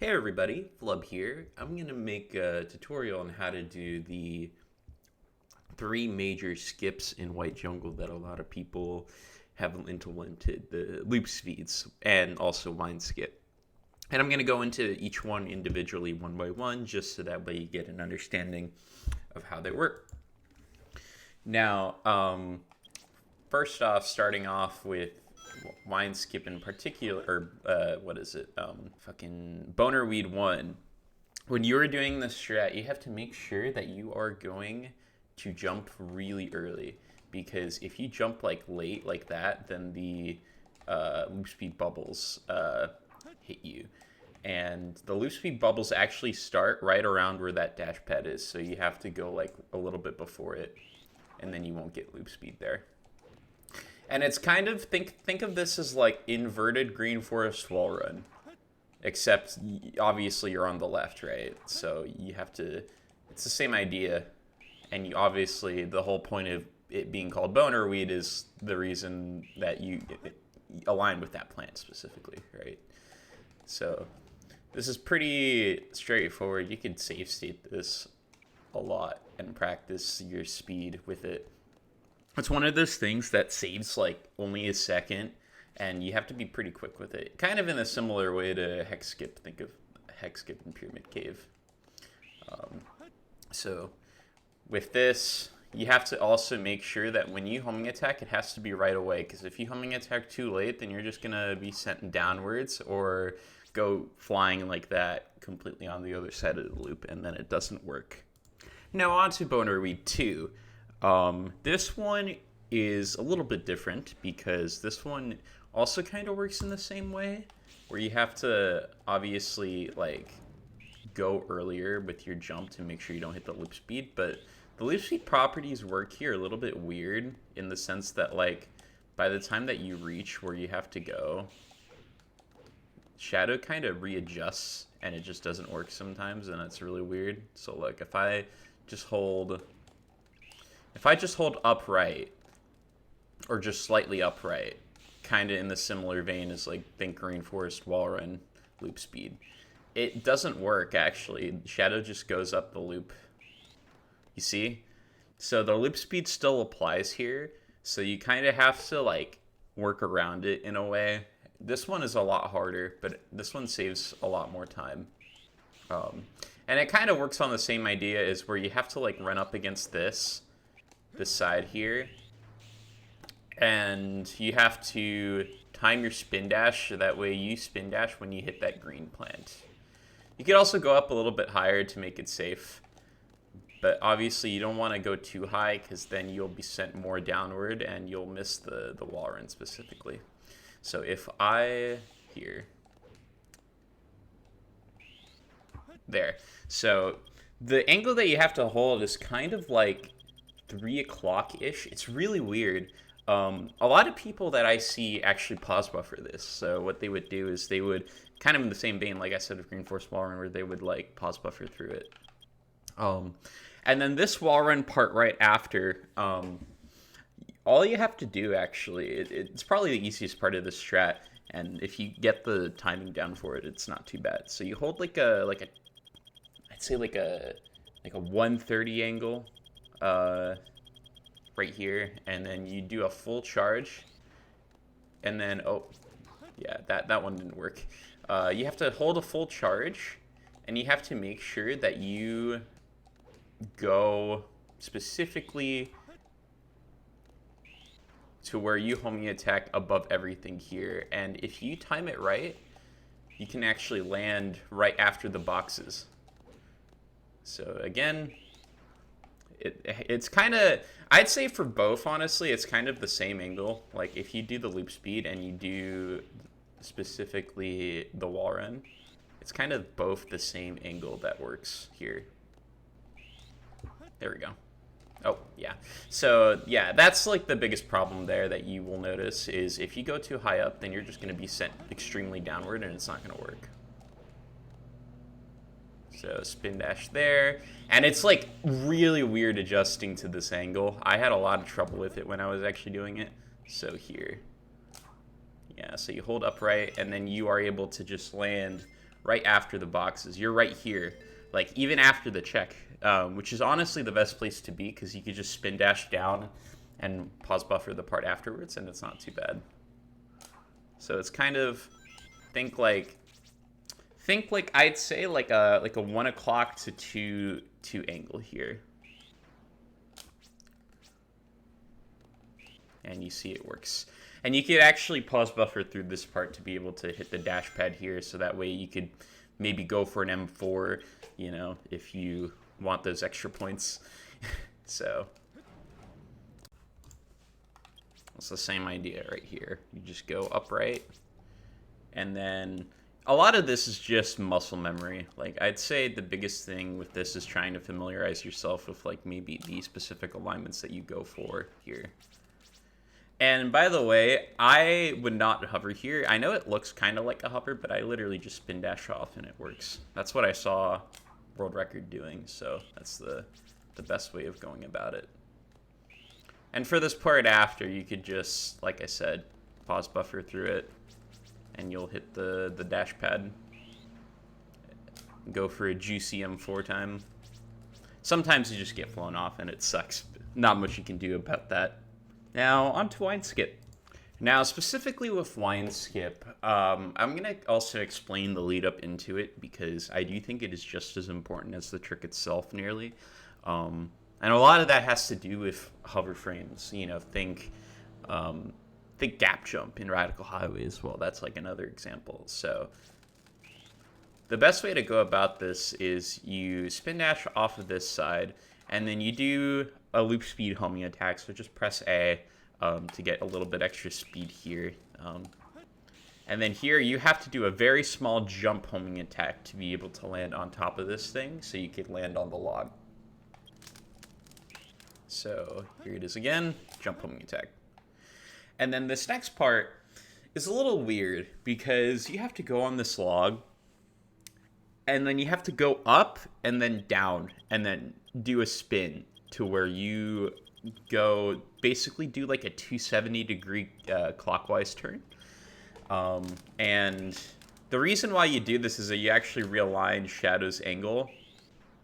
Hey everybody, Flub here. I'm going to make a tutorial on how to do the three major skips in White Jungle that a lot of people have implemented, the Loopspeeds and also Line Skip. And I'm going to go into each one individually one by one just so that way you get an understanding of how they work. Now, first off, starting off with Line Skip in particular, or what is it? Fucking Boner Weed 1. When you're doing this strat, you have to make sure that you are going to jump really early. Because if you jump like late like that, then the loop speed bubbles hit you. And the loop speed bubbles actually start right around where that dash pad is. So you have to go like a little bit before it. And then you won't get loop speed there. And it's kind of, think of this as like inverted Green Forest wall run. Except, obviously, you're on the left, right? So you have to, it's the same idea. And you obviously, the whole point of it being called boner weed is the reason that you align with that plant specifically, right? So this is pretty straightforward. You could save state this a lot and practice your speed with it. It's one of those things that saves like only a second, and you have to be pretty quick with it. Kind of in a similar way to Hex Skip. Think of Hex Skip in Pyramid Cave. So with this, you have to also make sure that when you homing attack, it has to be right away. Because if you homing attack too late, then you're just going to be sent downwards or go flying like that completely on the other side of the loop, and then it doesn't work. Now on to Boner Weed 2. This one is a little bit different because this one also kind of works in the same way, where you have to obviously like go earlier with your jump to make sure you don't hit the loop speed. But the loop speed properties work here a little bit weird in the sense that like by the time that you reach where you have to go, Shadow kind of readjusts and it just doesn't work sometimes, and it's really weird. So like if I just hold upright, or just slightly upright, kind of in the similar vein as like think Green Forest wall run loop speed, it doesn't work actually. Shadow just goes up the loop. You see? So the loop speed still applies here, so you kind of have to like work around it in a way. This one is a lot harder, but this one saves a lot more time. And it kind of works on the same idea as where you have to like run up against this side here, and you have to time your spin dash so that way you spin dash when you hit that green plant. You could also go up a little bit higher to make it safe, but obviously you don't want to go too high because then you'll be sent more downward and you'll miss the wall run specifically. So if I here, there, so the angle that you have to hold is kind of like 3 o'clock-ish. It's really weird. A lot of people that I see actually pause buffer this. So what they would do is they would, kind of in the same vein, like I said, of Green Force wall run, where they would like pause buffer through it. And then this wall run part right after, all you have to do actually, it's probably the easiest part of this strat. And if you get the timing down for it, it's not too bad. So you hold like a I'd say like a 130 angle. Right here, and then you do a full charge, and then oh yeah, that one didn't work. You have to hold a full charge, and you have to make sure that you go specifically to where you homing attack above everything here, and if you time it right, you can actually land right after the boxes. So again, it's kind of, I'd say for both, honestly, it's kind of the same angle. Like if you do the loop speed and you do specifically the wall run, it's kind of both the same angle that works here. There we go. Oh, yeah. So, yeah, that's like the biggest problem there that you will notice is if you go too high up, then you're just going to be sent extremely downward and it's not going to work. So spin dash there, and it's like really weird adjusting to this angle. I had a lot of trouble with it when I was actually doing it. So here, yeah, so you hold upright and then you are able to just land right after the boxes. You're right here, like even after the check, which is honestly the best place to be because you could just spin dash down and pause buffer the part afterwards, and it's not too bad. So it's kind of think like I'd say like a 1 o'clock to 2 angle here. And you see it works. And you could actually pause buffer through this part to be able to hit the dash pad here, so that way you could maybe go for an M4, you know, if you want those extra points. So it's the same idea right here. You just go upright, and then a lot of this is just muscle memory. Like, I'd say the biggest thing with this is trying to familiarize yourself with like maybe the specific alignments that you go for here. And by the way, I would not hover here. I know it looks kind of like a hover, but I literally just spin dash off and it works. That's what I saw world record doing, so that's the best way of going about it. And for this part after, you could just, like I said, pause buffer through it, and you'll hit the dash pad. Go for a juicy M4 time. Sometimes you just get flown off and it sucks. Not much you can do about that. Now, on to wine skip. Now, specifically with wine skip, I'm going to also explain the lead up into it because I do think it is just as important as the trick itself nearly. And a lot of that has to do with hover frames. You know, think gap jump in Radical Highway as well. That's like another example. So the best way to go about this is you spin dash off of this side, and then you do a loop speed homing attack. So just press A to get a little bit extra speed here. And then here you have to do a very small jump homing attack to be able to land on top of this thing, so you can land on the log. So here it is again, jump homing attack. And then this next part is a little weird because you have to go on this log, and then you have to go up and then down and then do a spin to where you go basically do like a 270-degree clockwise turn. And the reason why you do this is that you actually realign Shadow's angle.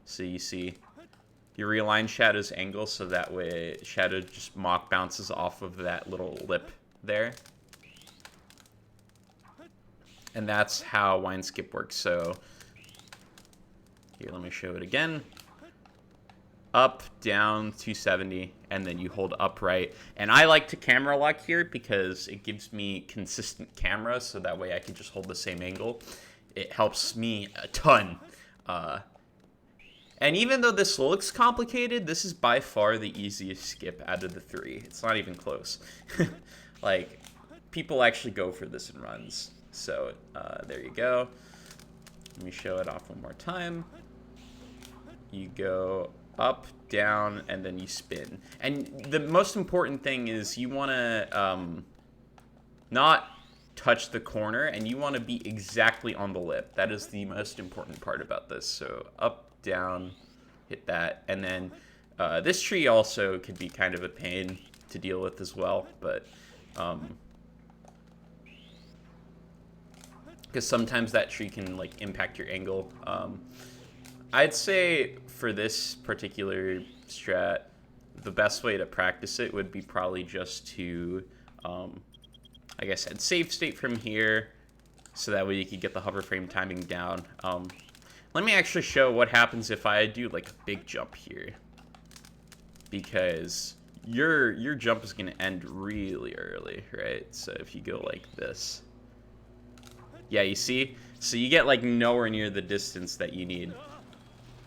So you see, you realign Shadow's angle so that way Shadow just mock bounces off of that little lip there. And that's how wine skip works. So here, let me show it again. Up, down, 270, and then you hold upright. And I like to camera lock here because it gives me consistent camera, so that way I can just hold the same angle. It helps me a ton. And even though this looks complicated, this is by far the easiest skip out of the three. It's not even close. Like, people actually go for this in runs. So there you go. Let me show it off one more time. You go up, down, and then you spin. And the most important thing is you want to not touch the corner, and you want to be exactly on the lip. That is the most important part about this. So up, down, hit that. And then this tree also could be kind of a pain to deal with as well, but because sometimes that tree can like impact your angle. I'd say for this particular strat, the best way to practice it would be probably just to, like I said, save state from here, so that way you can get the hover frame timing down. Let me actually show what happens if I do like a big jump here, because your jump is going to end really early, right? So if you go like this, yeah, you see? So you get like nowhere near the distance that you need.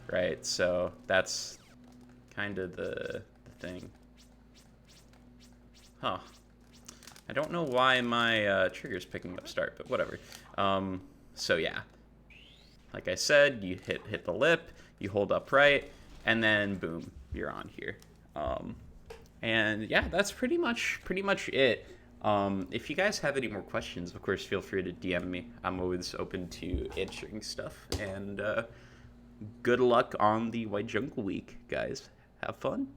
Right, so that's kind of the thing. Huh. I don't know why my trigger's picking up start, but whatever. So yeah. Like I said, you hit the lip, you hold upright, and then boom, you're on here. And yeah, that's pretty much it. If you guys have any more questions, of course, feel free to DM me. I'm always open to answering stuff, and good luck on the White Jungle Week, guys. Have fun.